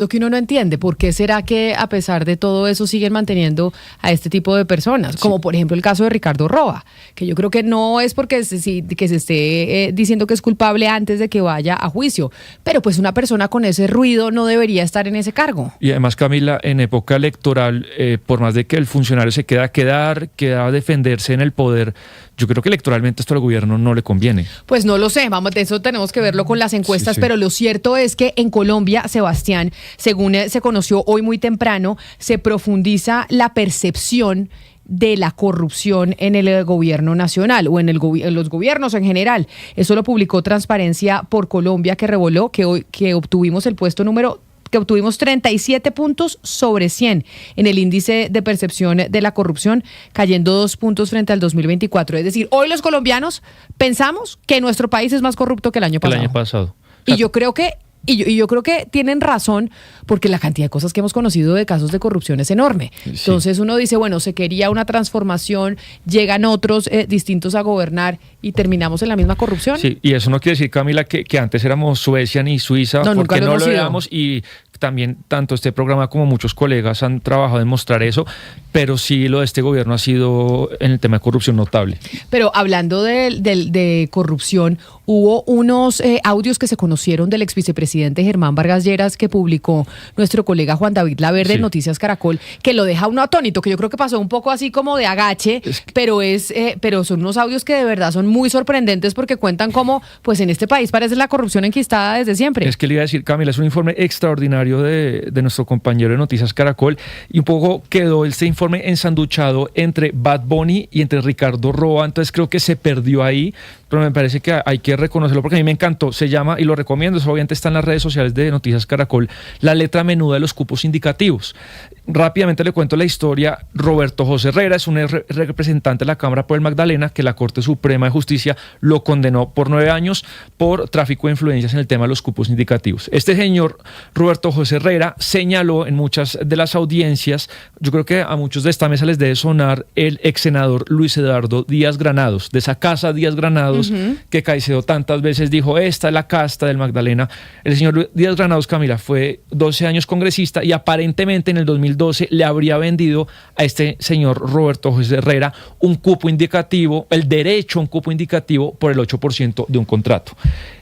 Lo que uno no entiende, ¿por qué será que a pesar de todo eso siguen manteniendo a este tipo de personas? Como por ejemplo el caso de Ricardo Roa, que yo creo que no es porque se esté diciendo que es culpable antes de que vaya a juicio, pero pues una persona con ese ruido no debería estar en ese cargo. Y además, Camila, en época electoral, por más de que el funcionario se queda a defenderse en el poder, yo creo que electoralmente esto al gobierno no le conviene. Pues no lo sé, vamos, eso tenemos que verlo con las encuestas, Sí. Pero lo cierto es que en Colombia, Sebastián, según se conoció hoy muy temprano, se profundiza la percepción de la corrupción en el gobierno nacional o en los gobiernos en general. Eso lo publicó Transparencia por Colombia, que reveló que obtuvimos el puesto número que obtuvimos 37 puntos sobre 100 en el índice de percepción de la corrupción, cayendo 2 puntos frente al 2024. Es decir, hoy los colombianos pensamos que nuestro país es más corrupto que el año pasado. Y yo creo que tienen razón, porque la cantidad de cosas que hemos conocido de casos de corrupción es enorme. Sí. Entonces uno dice, bueno, se quería una transformación, llegan otros distintos a gobernar y terminamos en la misma corrupción. Sí, y eso no quiere decir, Camila, que antes éramos Suecia ni Suiza, porque no lo éramos, y también tanto este programa como muchos colegas han trabajado en mostrar eso, pero sí lo de este gobierno ha sido en el tema de corrupción notable. Pero hablando de corrupción, hubo unos audios que se conocieron del ex vicepresidente Germán Vargas Lleras que publicó nuestro colega Juan David Laverde en Noticias Caracol, que lo deja uno atónito, que yo creo que pasó un poco así como de agache, pero son unos audios que de verdad son muy sorprendentes porque cuentan cómo pues en este país parece la corrupción enquistada desde siempre. Es que le iba a decir, Camila, es un informe extraordinario de nuestro compañero de Noticias Caracol, y un poco quedó este informe ensanduchado entre Bad Bunny y entre Ricardo Roa, entonces creo que se perdió ahí, pero me parece que hay que reconocerlo porque a mí me encantó. Se llama, y lo recomiendo, eso obviamente está en las redes sociales de Noticias Caracol, la letra menuda de los cupos indicativos. Rápidamente le cuento la historia. Roberto José Herrera es un representante de la Cámara por el Magdalena, que la Corte Suprema de Justicia lo condenó por 9 años por tráfico de influencias en el tema de los cupos indicativos. Este señor Roberto José Herrera señaló en muchas de las audiencias, yo creo que a muchos de esta mesa les debe sonar el ex senador Luis Eduardo Díaz Granados, de esa casa Díaz Granados, que Caicedo tantas veces dijo, esta es la casta del Magdalena. El señor Díaz Granados, Camila, fue 12 años congresista y aparentemente en el 2012 le habría vendido a este señor Roberto José Herrera un cupo indicativo, el derecho a un cupo indicativo por el 8% de un contrato.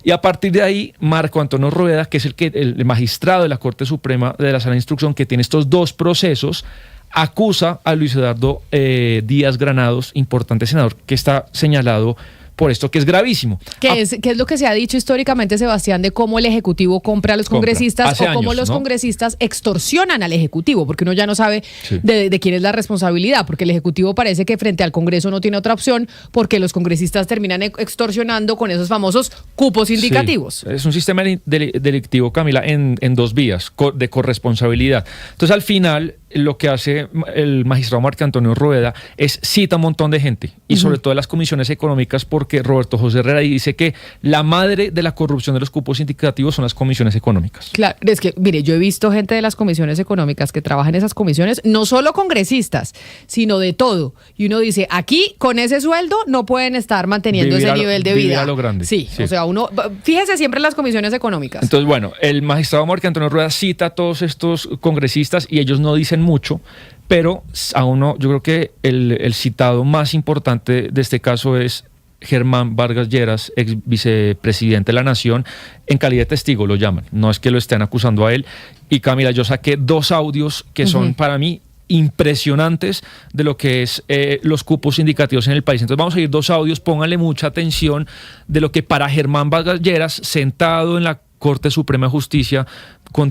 Y a partir de ahí, Marco Antonio Rueda, que es el magistrado de la Corte Suprema de la Sala de Instrucción, que tiene estos dos procesos, acusa a Luis Eduardo Díaz Granados, importante senador, que está señalado por esto, que es gravísimo. ¿Qué es lo que se ha dicho históricamente, Sebastián, de cómo el Ejecutivo compra a los congresistas o cómo los congresistas extorsionan al Ejecutivo? Porque uno ya no sabe de quién es la responsabilidad, porque el Ejecutivo parece que frente al Congreso no tiene otra opción, porque los congresistas terminan extorsionando con esos famosos cupos indicativos. Sí. Es un sistema delictivo, Camila, en dos vías, de corresponsabilidad. Entonces, al final, lo que hace el magistrado Marco Antonio Rueda es cita a un montón de gente, y sobre todo de las comisiones económicas, porque Roberto José Herrera dice que la madre de la corrupción de los cupos indicativos son las comisiones económicas. Claro, es que, mire, yo he visto gente de las comisiones económicas que trabaja en esas comisiones, no solo congresistas, sino de todo. Y uno dice, aquí, con ese sueldo, no pueden estar manteniendo ese nivel de vida. Vivir a lo grande. Sí, o sea, uno, fíjese siempre en las comisiones económicas. Entonces, bueno, el magistrado Marco Antonio Rueda cita a todos estos congresistas y ellos no dicen mucho, pero a uno, yo creo que el citado más importante de este caso es Germán Vargas Lleras, ex vicepresidente de la Nación, en calidad de testigo lo llaman, no es que lo estén acusando a él. Y Camila, yo saqué 2 audios que son para mí impresionantes de lo que es los cupos indicativos en el país. Entonces vamos a ir 2 audios, pónganle mucha atención de lo que para Germán Vargas Lleras, sentado en la Corte Suprema de Justicia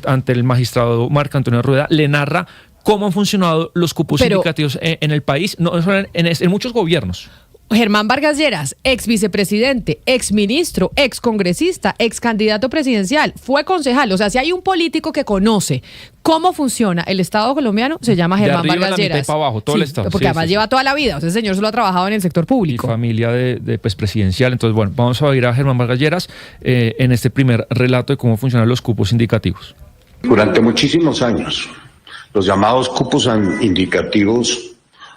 ante el magistrado Marco Antonio Rueda, le narra cómo han funcionado los cupos indicativos en el país, no en muchos gobiernos. Germán Vargas Lleras, ex vicepresidente, ex ministro, ex congresista, ex candidato presidencial, fue concejal. O sea, si hay un político que conoce cómo funciona el Estado colombiano, se llama Germán Vargas Lleras. Para abajo, todo el Estado. Porque además lleva toda la vida. O sea, ese señor solo ha trabajado en el sector público. Y familia pues, presidencial. Entonces, bueno, vamos a oír a Germán Vargas Lleras en este primer relato de cómo funcionan los cupos indicativos. Durante muchísimos años, los llamados cupos indicativos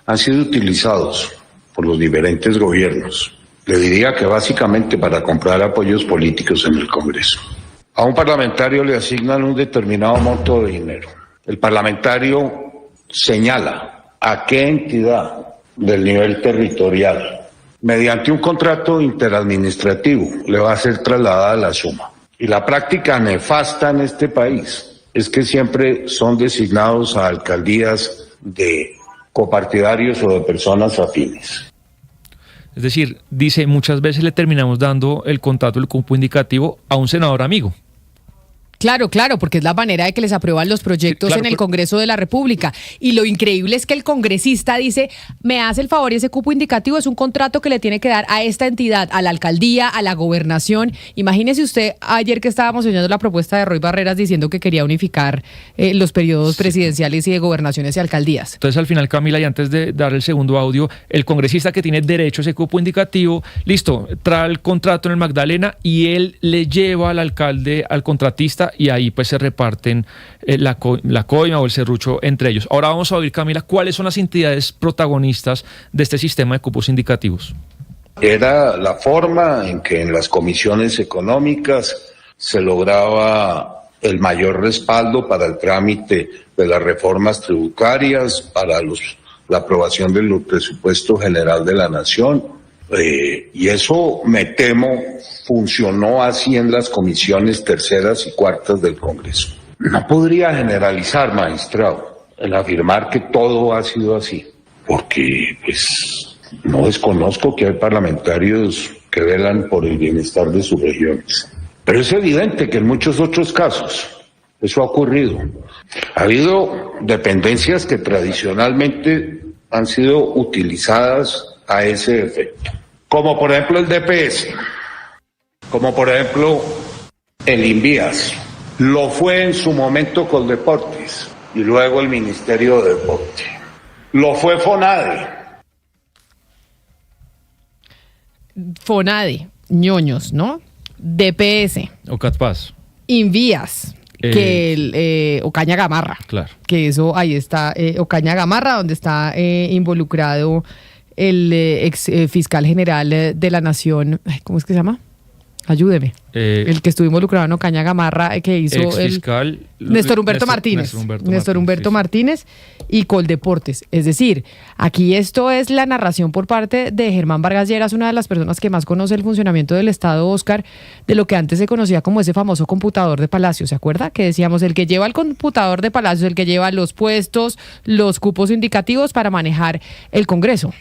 han sido utilizados por los diferentes gobiernos. Le diría que básicamente para comprar apoyos políticos en el Congreso. A un parlamentario le asignan un determinado monto de dinero. El parlamentario señala a qué entidad del nivel territorial, mediante un contrato interadministrativo, le va a ser trasladada la suma. Y la práctica nefasta en este país es que siempre son designados a alcaldías de copartidarios o de personas afines. Es decir, dice, muchas veces le terminamos dando el contrato, el cupo indicativo a un senador amigo. Claro, porque es la manera de que les aprueban los proyectos, sí, claro, en el Congreso de la República. Y lo increíble es que el congresista dice, me hace el favor y ese cupo indicativo es un contrato que le tiene que dar a esta entidad, a la alcaldía, a la gobernación. Imagínese usted ayer que estábamos oyendo la propuesta de Roy Barreras diciendo que quería unificar los periodos presidenciales y de gobernaciones y alcaldías. Entonces al final, Camila, y antes de dar el segundo audio, el congresista que tiene derecho a ese cupo indicativo, listo, trae el contrato en el Magdalena y él le lleva al alcalde, al contratista, y ahí pues se reparten la coima o el serrucho entre ellos. Ahora vamos a oír, Camila, cuáles son las entidades protagonistas de este sistema de cupos indicativos. Era la forma en que en las comisiones económicas se lograba el mayor respaldo para el trámite de las reformas tributarias, para la aprobación del presupuesto general de la Nación. Y eso, me temo, funcionó así en las comisiones terceras y cuartas del Congreso. No podría generalizar, magistrado, el afirmar que todo ha sido así, porque pues no desconozco que hay parlamentarios que velan por el bienestar de sus regiones. Pero es evidente que en muchos otros casos eso ha ocurrido. Ha habido dependencias que tradicionalmente han sido utilizadas a ese efecto, como por ejemplo el DPS, como por ejemplo el INVIAS, lo fue en su momento Coldeportes y luego el Ministerio de Deporte, lo fue FONADE, ñoños, ¿no? DPS, Ocatpaz, INVIAS, que Ocaña Gamarra, claro, que eso ahí está, Ocaña Gamarra, donde está involucrado el ex fiscal general de la Nación, ¿cómo es que se llama? Ayúdeme. El que estuvo involucrado en Ocaña Gamarra, que hizo ex fiscal Néstor Humberto Martínez y Coldeportes. Es decir, aquí esto es la narración por parte de Germán Vargas Lleras, una de las personas que más conoce el funcionamiento del Estado, Oscar, de lo que antes se conocía como ese famoso computador de Palacio. ¿Se acuerda? Que decíamos, el que lleva el computador de Palacio, el que lleva los puestos, los cupos indicativos para manejar el Congreso.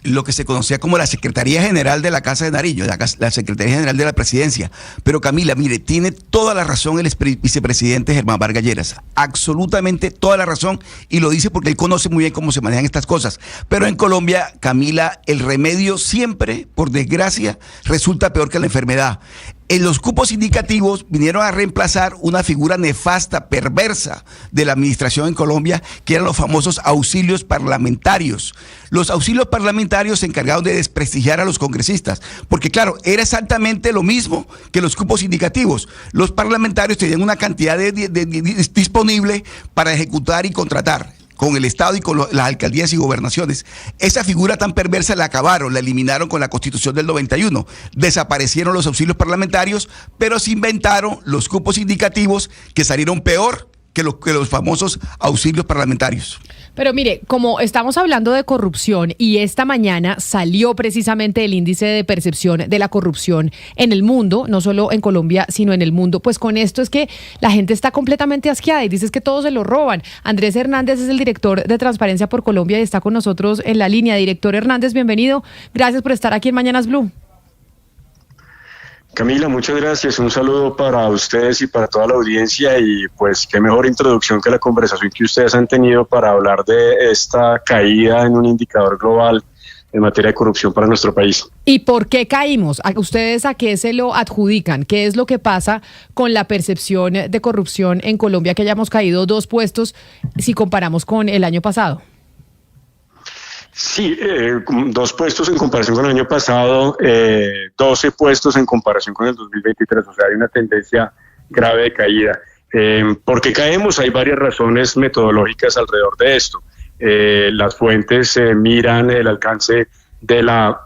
Lo que se conocía como la Secretaría General de la Casa de Nariño, la Secretaría General de la Presidencia. Pero Camila, mire, tiene toda la razón el vicepresidente Germán Vargas Lleras, absolutamente toda la razón, y lo dice porque él conoce muy bien cómo se manejan estas cosas. Pero en Colombia, Camila, el remedio siempre, por desgracia, resulta peor que la enfermedad. Los cupos indicativos vinieron a reemplazar una figura nefasta, perversa de la administración en Colombia, que eran los famosos auxilios parlamentarios. Los auxilios parlamentarios se encargaron de desprestigiar a los congresistas, porque claro, era exactamente lo mismo que los cupos indicativos. Los parlamentarios tenían una cantidad disponible para ejecutar y contratar con el Estado y con las alcaldías y gobernaciones. Esa figura tan perversa la acabaron, la eliminaron con la Constitución del 91. Desaparecieron los auxilios parlamentarios, pero se inventaron los cupos indicativos que salieron peor que los famosos auxilios parlamentarios. Pero mire, como estamos hablando de corrupción y esta mañana salió precisamente el índice de percepción de la corrupción en el mundo, no solo en Colombia, sino en el mundo, pues con esto es que la gente está completamente asqueada y dices que todos se lo roban. Andrés Hernández es el director de Transparencia por Colombia y está con nosotros en la línea. Director Hernández, bienvenido. Gracias por estar aquí en Mañanas Blue. Camila, muchas gracias. Un saludo para ustedes y para toda la audiencia, y pues qué mejor introducción que la conversación que ustedes han tenido para hablar de esta caída en un indicador global en materia de corrupción para nuestro país. ¿Y por qué caímos? ¿Ustedes a qué se lo adjudican? ¿Qué es lo que pasa con la percepción de corrupción en Colombia, que hayamos caído 2 puestos si comparamos con el año pasado? Sí, 2 puestos en comparación con el año pasado, 12 puestos en comparación con el 2023, o sea, hay una tendencia grave de caída. ¿Por qué caemos? Hay varias razones metodológicas alrededor de esto. Las fuentes miran el alcance de la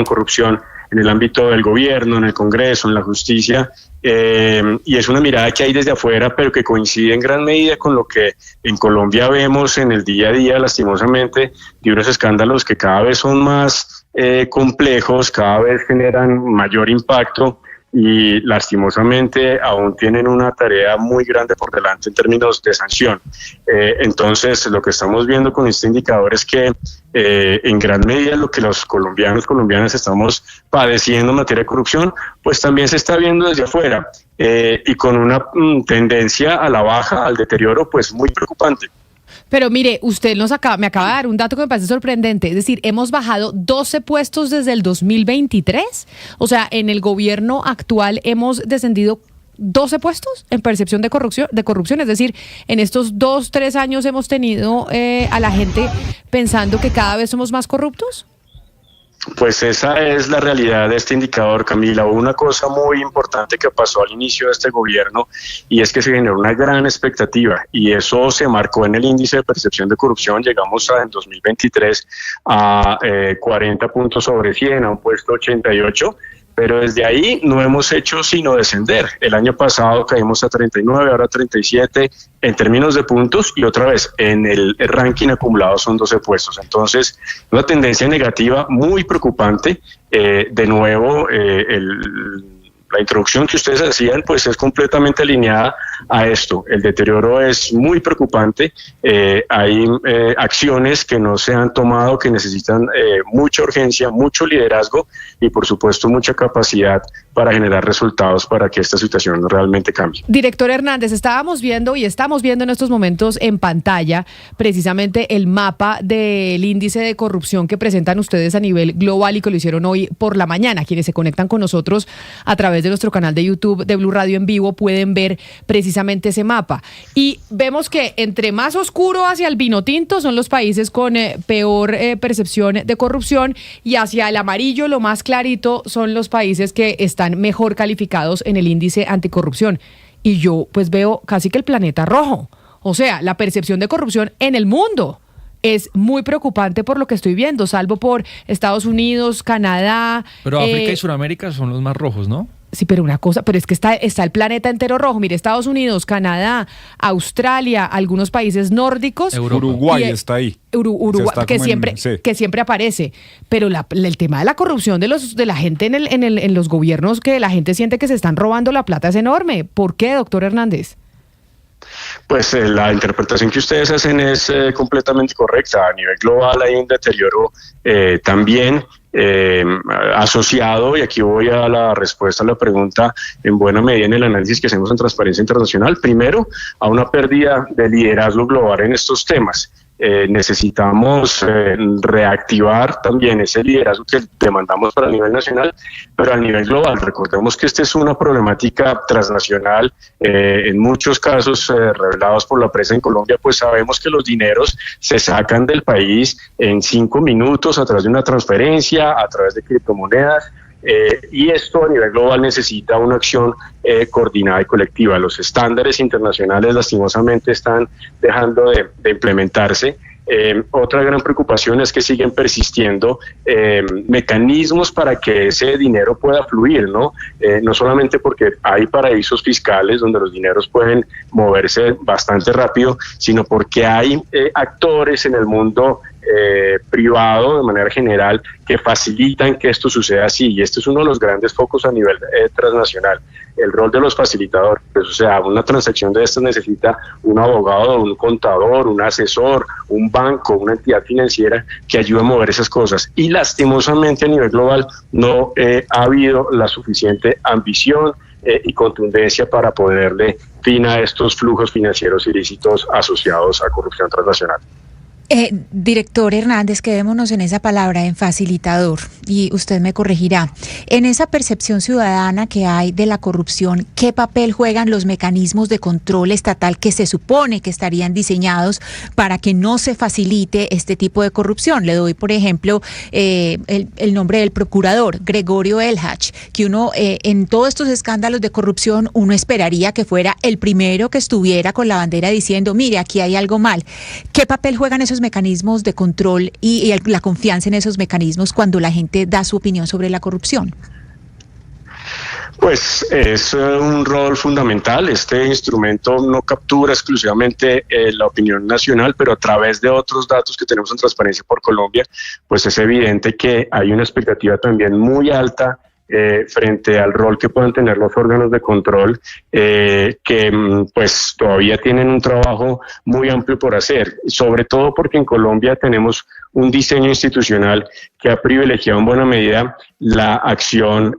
corrupción en el ámbito del gobierno, en el Congreso, en la justicia, y es una mirada que hay desde afuera, pero que coincide en gran medida con lo que en Colombia vemos en el día a día, lastimosamente, de unos escándalos que cada vez son más complejos, cada vez generan mayor impacto y lastimosamente aún tienen una tarea muy grande por delante en términos de sanción. Entonces, lo que estamos viendo con este indicador es que en gran medida lo que los colombianas estamos padeciendo en materia de corrupción, pues también se está viendo desde afuera y con una tendencia a la baja, al deterioro, pues muy preocupante. Pero mire, usted me acaba de dar un dato que me parece sorprendente. Es decir, hemos bajado 12 puestos desde el 2023. O sea, en el gobierno actual hemos descendido 12 puestos en percepción de corrupción. Es decir, en estos 2-3 años hemos tenido a la gente pensando que cada vez somos más corruptos. Pues esa es la realidad de este indicador, Camila. Hubo una cosa muy importante que pasó al inicio de este gobierno y es que se generó una gran expectativa y eso se marcó en el índice de percepción de corrupción. Llegamos en 2023 a 40 puntos sobre 100, a un puesto 88. Pero desde ahí no hemos hecho sino descender. El año pasado caímos a 39, ahora 37 en términos de puntos y otra vez en el ranking acumulado son 12 puestos. Entonces, una tendencia negativa muy preocupante. De nuevo, la introducción que ustedes hacían pues es completamente alineada a esto. El deterioro es muy preocupante. Hay acciones que no se han tomado que necesitan mucha urgencia, mucho liderazgo y por supuesto mucha capacidad para generar resultados para que esta situación realmente cambie. Director Hernández, estamos viendo en estos momentos en pantalla precisamente el mapa del índice de corrupción que presentan ustedes a nivel global y que lo hicieron hoy por la mañana. Quienes se conectan con nosotros a través de nuestro canal de YouTube de Blue Radio en vivo pueden ver precisamente ese mapa. Y vemos que entre más oscuro hacia el vino tinto son los países con peor percepción de corrupción y hacia el amarillo, lo más clarito, son los países que están mejor calificados en el índice anticorrupción. Y yo pues veo casi que el planeta rojo. O sea, la percepción de corrupción en el mundo es muy preocupante por lo que estoy viendo, salvo por Estados Unidos, Canadá. Pero África y Sudamérica son los más rojos, ¿no? Sí, pero es que está el planeta entero rojo. Mire, Estados Unidos, Canadá, Australia, algunos países nórdicos. Uruguay está ahí. Uruguay, que siempre aparece. Pero el tema de la corrupción de la gente en los gobiernos, que la gente siente que se están robando la plata, es enorme. ¿Por qué, doctor Hernández? Pues la interpretación que ustedes hacen es completamente correcta. A nivel global hay un deterioro también asociado, y aquí voy a la respuesta a la pregunta en buena medida en el análisis que hacemos en Transparencia Internacional. Primero, a una pérdida de liderazgo global en estos temas. Necesitamos reactivar también ese liderazgo que demandamos para el nivel nacional, pero a nivel global. Recordemos que esta es una problemática transnacional. En muchos casos revelados por la prensa en Colombia, pues sabemos que los dineros se sacan del país en 5 minutos a través de una transferencia, a través de criptomonedas. Y esto a nivel global necesita una acción coordinada y colectiva. Los estándares internacionales lastimosamente están dejando de implementarse. Otra gran preocupación es que siguen persistiendo mecanismos para que ese dinero pueda fluir, ¿no? No solamente porque hay paraísos fiscales donde los dineros pueden moverse bastante rápido, sino porque hay actores en el mundo privado de manera general que facilitan que esto suceda así, y este es uno de los grandes focos a nivel transnacional, el rol de los facilitadores. O sea, una transacción de estas necesita un abogado, un contador, un asesor, un banco, una entidad financiera que ayude a mover esas cosas, y lastimosamente a nivel global no ha habido la suficiente ambición y contundencia para poderle fin a estos flujos financieros ilícitos asociados a corrupción transnacional. Director Hernández, quedémonos en esa palabra, en facilitador, y usted me corregirá. En esa percepción ciudadana que hay de la corrupción, ¿qué papel juegan los mecanismos de control estatal que se supone que estarían diseñados para que no se facilite este tipo de corrupción? Le doy, por ejemplo, el nombre del procurador, Gregorio Elhach, que uno, en todos estos escándalos de corrupción, uno esperaría que fuera el primero que estuviera con la bandera diciendo, mire, aquí hay algo mal. ¿Qué papel juegan esos mecanismos de control y la confianza en esos mecanismos cuando la gente da su opinión sobre la corrupción? Pues es un rol fundamental. Este instrumento no captura exclusivamente la opinión nacional, pero a través de otros datos que tenemos en Transparencia por Colombia, pues es evidente que hay una expectativa también muy alta frente al rol que puedan tener los órganos de control, que pues todavía tienen un trabajo muy amplio por hacer, sobre todo porque en Colombia tenemos un diseño institucional que ha privilegiado en buena medida la acción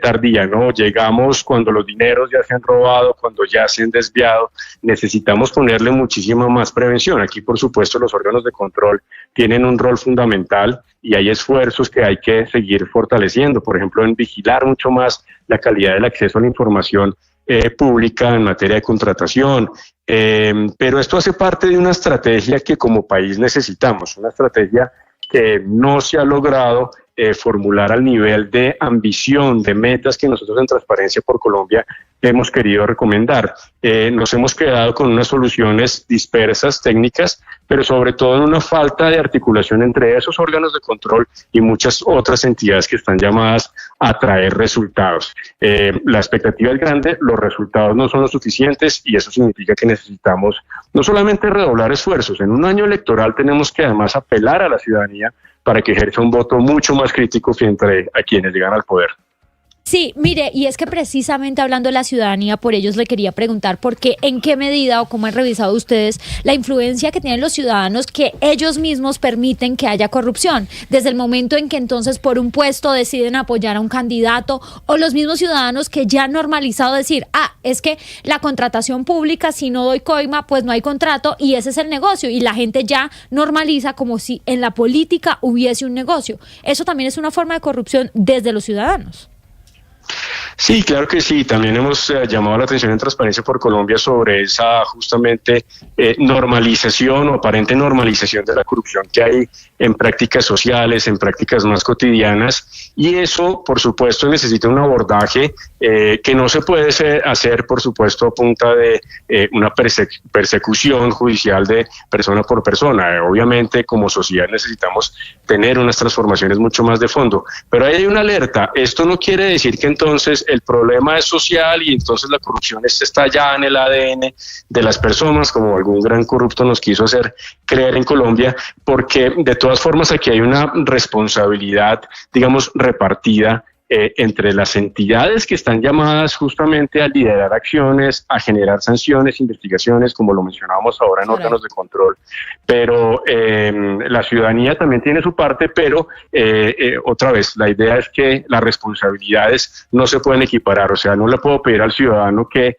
tardía, ¿no? Llegamos cuando los dineros ya se han robado, cuando ya se han desviado. Necesitamos ponerle muchísima más prevención. Aquí, por supuesto, los órganos de control tienen un rol fundamental y hay esfuerzos que hay que seguir fortaleciendo, por ejemplo, en vigilar mucho más la calidad del acceso a la información pública en materia de contratación, pero esto hace parte de una estrategia que como país necesitamos, una estrategia que no se ha logrado formular al nivel de ambición, de metas que nosotros en Transparencia por Colombia hemos querido recomendar. Nos hemos quedado con unas soluciones dispersas, técnicas, pero sobre todo en una falta de articulación entre esos órganos de control y muchas otras entidades que están llamadas a traer resultados. La expectativa es grande, los resultados no son los suficientes y eso significa que necesitamos no solamente redoblar esfuerzos, en un año electoral tenemos que además apelar a la ciudadanía para que ejerza un voto mucho más crítico frente a quienes llegan al poder. Sí, mire, y es que precisamente hablando de la ciudadanía, por ellos le quería preguntar porque en qué medida o cómo han revisado ustedes la influencia que tienen los ciudadanos que ellos mismos permiten que haya corrupción, desde el momento en que entonces por un puesto deciden apoyar a un candidato, o los mismos ciudadanos que ya han normalizado decir, es que la contratación pública, si no doy coima, pues no hay contrato y ese es el negocio, y la gente ya normaliza como si en la política hubiese un negocio. Eso también es una forma de corrupción desde los ciudadanos. Sí, claro que sí. También hemos llamado la atención en Transparencia por Colombia sobre esa justamente normalización o aparente normalización de la corrupción que hay en prácticas sociales, en prácticas más cotidianas, y eso, por supuesto, necesita un abordaje que no se puede hacer, por supuesto, a punta de una persecución judicial de persona por persona. Obviamente, como sociedad necesitamos tener unas transformaciones mucho más de fondo, pero ahí hay una alerta. Esto no quiere decir que entonces el problema es social y entonces la corrupción está ya en el ADN de las personas, como algún gran corrupto nos quiso hacer creer en Colombia, porque de todas formas aquí hay una responsabilidad, digamos, repartida entre las entidades que están llamadas justamente a liderar acciones, a generar sanciones, investigaciones, como lo mencionábamos ahora en órganos de control, pero la ciudadanía también tiene su parte, pero otra vez, la idea es que las responsabilidades no se pueden equiparar, o sea, no le puedo pedir al ciudadano que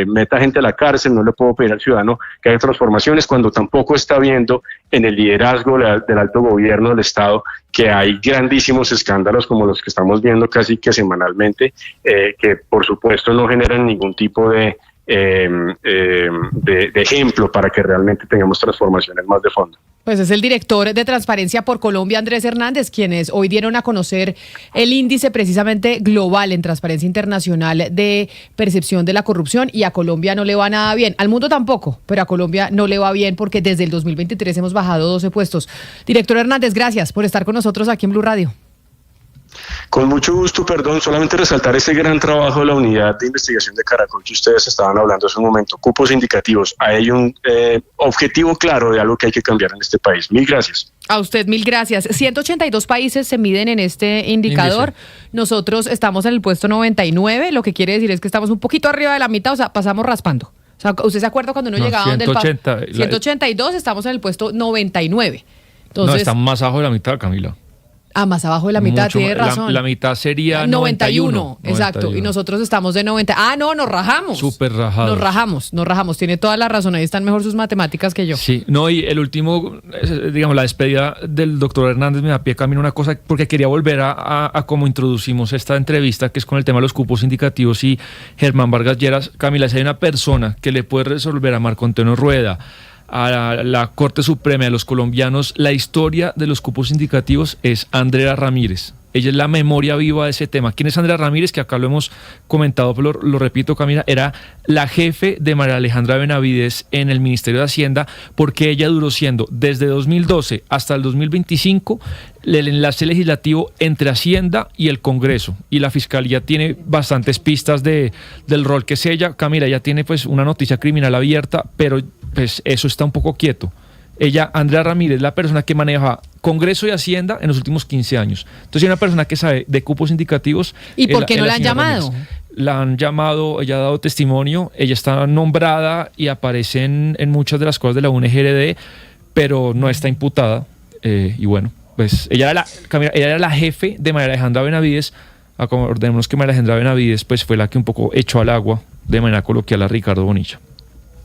meta gente a la cárcel, no le puedo pedir al ciudadano que haga transformaciones cuando tampoco está viendo en el liderazgo del alto gobierno del Estado que hay grandísimos escándalos como los que estamos viendo casi que semanalmente, que por supuesto no generan ningún tipo de ejemplo para que realmente tengamos transformaciones más de fondo. Pues es el director de Transparencia por Colombia, Andrés Hernández, quienes hoy dieron a conocer el índice precisamente global en Transparencia Internacional de percepción de la corrupción, y a Colombia no le va nada bien, al mundo tampoco, pero a Colombia no le va bien porque desde el 2023 hemos bajado 12 puestos. Director Hernández, gracias por estar con nosotros aquí en Blue Radio. Con mucho gusto, solamente resaltar ese gran trabajo de la unidad de investigación de Caracol que ustedes estaban hablando hace un momento, cupos indicativos. Hay un objetivo claro de algo que hay que cambiar en este país. Mil gracias. A usted, mil gracias. 182 países se miden en este indicador. Nosotros estamos en el puesto 99, lo que quiere decir es que estamos un poquito arriba de la mitad, o sea, pasamos raspando. O sea, ¿usted se acuerda cuando uno llegaba 180, donde 182, estamos en el puesto 99. Entonces, no, estamos más abajo de la mitad, Camila. Más abajo de la mitad, tiene razón. La mitad sería 91, exacto. 91. Y nosotros estamos de 90. No, nos rajamos. Súper rajados. Nos rajamos. Tiene toda la razón. Ahí están mejor sus matemáticas que yo. Sí, no, y el último, digamos, la despedida del doctor Hernández me da pie camino una cosa, porque quería volver a cómo introducimos esta entrevista, que es con el tema de los cupos indicativos y Germán Vargas Lleras. Camila, si hay una persona que le puede resolver a Marco Antonio Rueda, a la Corte Suprema, de los colombianos, la historia de los cupos indicativos, es Andrea Ramírez. Ella es la memoria viva de ese tema. ¿Quién es Andrea Ramírez? Que acá lo hemos comentado, pero lo repito, Camila, era la jefe de María Alejandra Benavides en el Ministerio de Hacienda, porque ella duró siendo desde 2012 hasta el 2025 el enlace legislativo entre Hacienda y el Congreso, y la Fiscalía tiene bastantes pistas del rol que es ella. Camila, ella tiene pues una noticia criminal abierta, pero pues eso está un poco quieto. Ella, Andrea Ramírez, la persona que maneja Congreso y Hacienda en los últimos 15 años. Entonces, hay una persona que sabe de cupos indicativos. ¿Y por qué no la han llamado? La han llamado, ella ha dado testimonio, ella está nombrada y aparece en muchas de las cosas de la UNGRD, pero no está imputada. Y bueno, pues ella era la jefe de María Alejandra Benavides. Acordémonos que María Alejandra Benavides pues, fue la que un poco echó al agua de manera coloquial a Ricardo Bonilla.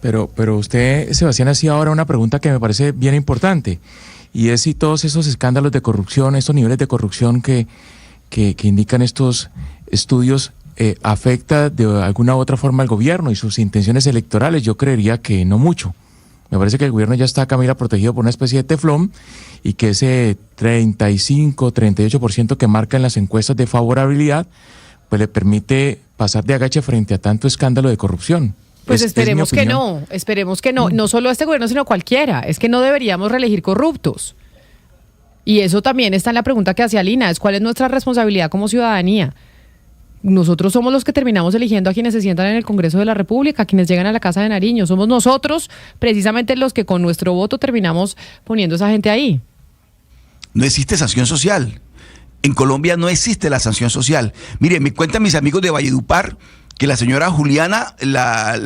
Pero usted, Sebastián, hacía ahora una pregunta que me parece bien importante, y es si todos esos escándalos de corrupción, estos niveles de corrupción que indican estos estudios, afecta de alguna u otra forma al gobierno y sus intenciones electorales. Yo creería que no mucho. Me parece que el gobierno ya está, Camila, protegido por una especie de teflón, y que ese 35, 38% que marca en las encuestas de favorabilidad, pues le permite pasar de agache frente a tanto escándalo de corrupción. Pues esperemos que no, no solo este gobierno, sino cualquiera. Es que no deberíamos reelegir corruptos. Y eso también está en la pregunta que hacía Lina, es cuál es nuestra responsabilidad como ciudadanía. Nosotros somos los que terminamos eligiendo a quienes se sientan en el Congreso de la República, a quienes llegan a la Casa de Nariño. Somos nosotros precisamente los que con nuestro voto terminamos poniendo a esa gente ahí. No existe sanción social. En Colombia no existe la sanción social. Mire, me cuentan mis amigos de Valledupar que la señora Juliana, la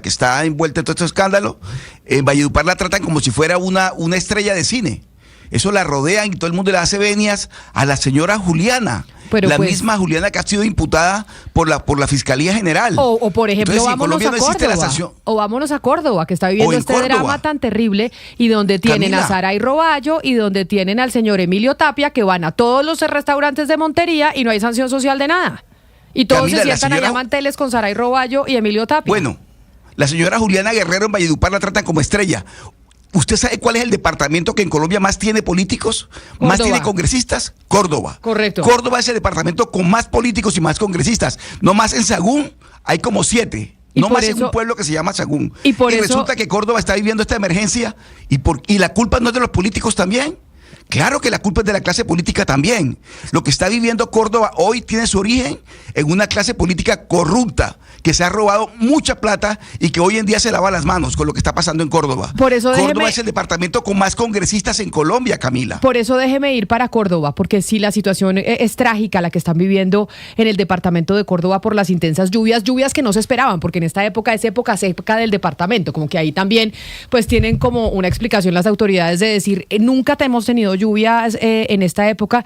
que está envuelta en todo este escándalo, en Valledupar la tratan como si fuera una estrella de cine. Eso la rodean y todo el mundo le hace venias a la señora Juliana. Pero la pues, misma Juliana que ha sido imputada por la Fiscalía General. O por ejemplo, entonces, vámonos a Córdoba. O vámonos a Córdoba, que está viviendo este drama tan terrible, y donde tienen Camila, a Saray Roballo y donde tienen al señor Emilio Tapia, que van a todos los restaurantes de Montería y no hay sanción social de nada. Y todos Camila, se sientan allá manteles con Saray Roballo y Emilio Tapia. Bueno, la señora Juliana Guerrero en Valledupar la tratan como estrella. ¿Usted sabe cuál es el departamento que en Colombia más tiene políticos? Córdoba. ¿Más tiene congresistas? Córdoba. Correcto. Córdoba es el departamento con más políticos y más congresistas. No más en Sagún hay como 7. No más en un pueblo que se llama Sagún. Y resulta que Córdoba está viviendo esta emergencia y la culpa no es de los políticos también. Claro que la culpa es de la clase política también. Lo que está viviendo Córdoba hoy tiene su origen en una clase política corrupta que se ha robado mucha plata y que hoy en día se lava las manos con lo que está pasando en Córdoba. Por eso Córdoba es el departamento con más congresistas en Colombia, Camila. Por eso déjeme ir para Córdoba, porque sí, la situación es trágica la que están viviendo en el departamento de Córdoba por las intensas lluvias que no se esperaban, porque en esta época es época del departamento, como que ahí también pues tienen como una explicación las autoridades de decir, nunca hemos tenido lluvias en esta época,